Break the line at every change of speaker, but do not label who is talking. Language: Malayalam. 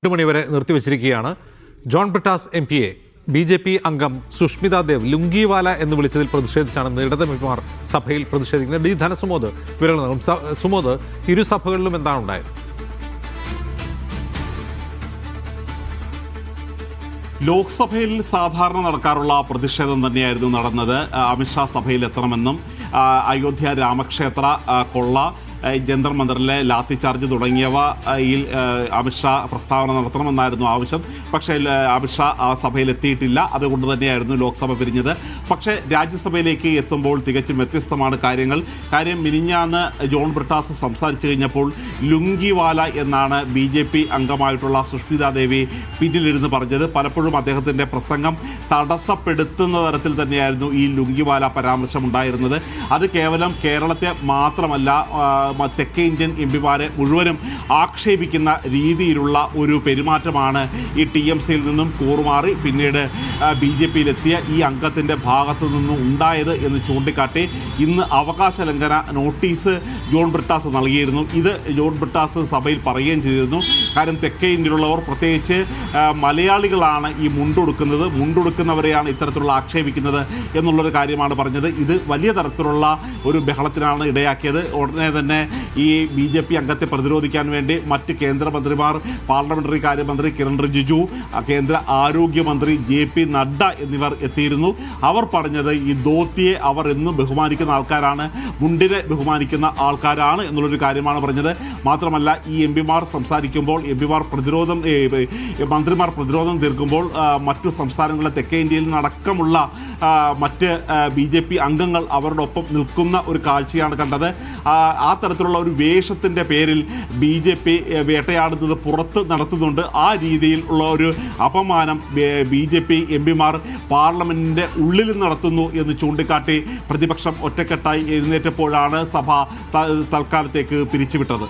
8 മണിവരെ നിർത്തിവച്ചിരിക്കുകയാണ്. ജോൺ ബ്രിട്ടാസ് MP-യെ BJP അംഗം സുഷ്മിത ദേവ് ലുങ്കിവാല എന്ന് വിളിച്ചതിൽ പ്രതിഷേധിച്ചാണ് ഇടത് എംപിമാർ സഭയിൽ പ്രതിഷേധിക്കുന്നത്. ഡി ധനസുമോദ് വിവരങ്ങൾ നൽകും. സുമോദ്, ഇരു സഭകളിലും എന്താണ് ഉണ്ടായത്?
ലോക്സഭയിൽ സാധാരണ നടക്കാറുള്ള പ്രതിഷേധം തന്നെയായിരുന്നു നടന്നത്. അമിത്ഷാ സഭയിൽ എത്തണമെന്നും അയോധ്യ രാമക്ഷേത്ര കൊള്ള, ജന്തർ മന്ദറിലെ ലാത്തി ചാർജ് തുടങ്ങിയവയിൽ അമിത്ഷാ പ്രസ്താവന നടത്തണമെന്നായിരുന്നു ആവശ്യം. പക്ഷേ അമിത്ഷാ ആ സഭയിൽ എത്തിയിട്ടില്ല. അതുകൊണ്ട് തന്നെയായിരുന്നു ലോക്സഭ പിരിഞ്ഞത്. പക്ഷേ രാജ്യസഭയിലേക്ക് എത്തുമ്പോൾ തികച്ചും വ്യത്യസ്തമാണ് കാര്യങ്ങൾ. മിനിഞ്ഞാന്ന് ജോൺ ബ്രിട്ടാസ് സംസാരിച്ചു കഴിഞ്ഞപ്പോൾ ലുങ്കിവാല എന്നാണ് BJP അംഗമായിട്ടുള്ള സുഷ്മിത ദേവി പിന്നിലിരുന്ന് പറഞ്ഞത്. പലപ്പോഴും അദ്ദേഹത്തിൻ്റെ പ്രസംഗം തടസ്സപ്പെടുത്തുന്ന തരത്തിൽ തന്നെയായിരുന്നു ഈ ലുങ്കിവാല പരാമർശം ഉണ്ടായിരുന്നത്. അത് കേവലം കേരളത്തെ മാത്രമല്ല, തെക്കേ ഇന്ത്യൻ എംപിമാരെ മുഴുവനും ആക്ഷേപിക്കുന്ന രീതിയിലുള്ള ഒരു പെരുമാറ്റമാണ് ഈ TMCയിൽ നിന്നും കൂറുമാറി പിന്നീട് BJPയിലെത്തിയ ഈ അംഗത്തിൻ്റെ ഭാഗത്തു നിന്നും ഉണ്ടായത് എന്ന് ചൂണ്ടിക്കാട്ടി ഇന്ന് അവകാശ ലംഘന നോട്ടീസ് ജോൺ ബ്രിട്ടാസ് നൽകിയിരുന്നു. ഇത് ജോൺ ബ്രിട്ടാസ് സഭയിൽ പറയുകയും ചെയ്തിരുന്നു. കാര്യം തെക്കേ ഇന്ത്യയിലുള്ളവർ, പ്രത്യേകിച്ച് മലയാളികളാണ് ഈ മുണ്ടുടുക്കുന്നവരെയാണ് ഇത്തരത്തിലുള്ള ആക്ഷേപിക്കുന്നത് എന്നുള്ളൊരു കാര്യമാണ് പറഞ്ഞത്. ഇത് വലിയ തരത്തിലുള്ള ഒരു ബഹളത്തിനാണ് ഇടയാക്കിയത്. ഉടനെ തന്നെ ഈ BJP അംഗത്തെ പ്രതിരോധിക്കാൻ വേണ്ടി മറ്റ് കേന്ദ്രമന്ത്രിമാർ, പാർലമെന്ററി കാര്യമന്ത്രി കിരൺ റിജിജു, കേന്ദ്ര ആരോഗ്യമന്ത്രി JP നഡ്ഡ എന്നിവർ എത്തിയിരുന്നു. അവർ പറഞ്ഞത് ഈ ധോത്തിയെ അവർ എന്നും ബഹുമാനിക്കുന്ന ആൾക്കാരാണ്, മുണ്ടിനെ ബഹുമാനിക്കുന്ന ആൾക്കാരാണ് എന്നുള്ളൊരു കാര്യമാണ് പറഞ്ഞത്. മാത്രമല്ല, ഈ എംപിമാർ സംസാരിക്കുമ്പോൾ, മന്ത്രിമാർ പ്രതിരോധം തീർക്കുമ്പോൾ മറ്റു സംസ്ഥാനങ്ങളിലെ തെക്കേ ഇന്ത്യയിൽ നിന്നടക്കമുള്ള മറ്റ് BJP അംഗങ്ങൾ അവരുടെ ഒപ്പം നിൽക്കുന്ന ഒരു കാഴ്ചയാണ് കണ്ടത്. ആ തരത്തിലുള്ള ഒരു വേഷത്തിൻ്റെ പേരിൽ BJP വേട്ടയാടുന്നത് പുറത്ത് നടത്തുന്നുണ്ട്. ആ രീതിയിൽ ഉള്ള ഒരു അപമാനം BJP എംപിമാർ പാർലമെൻറ്റിൻ്റെ ഉള്ളിൽ നടത്തുന്നു എന്ന് ചൂണ്ടിക്കാട്ടി പ്രതിപക്ഷം ഒറ്റക്കെട്ടായി എഴുന്നേറ്റപ്പോഴാണ് സഭ തൽക്കാലത്തേക്ക് പിരിച്ചുവിട്ടത്.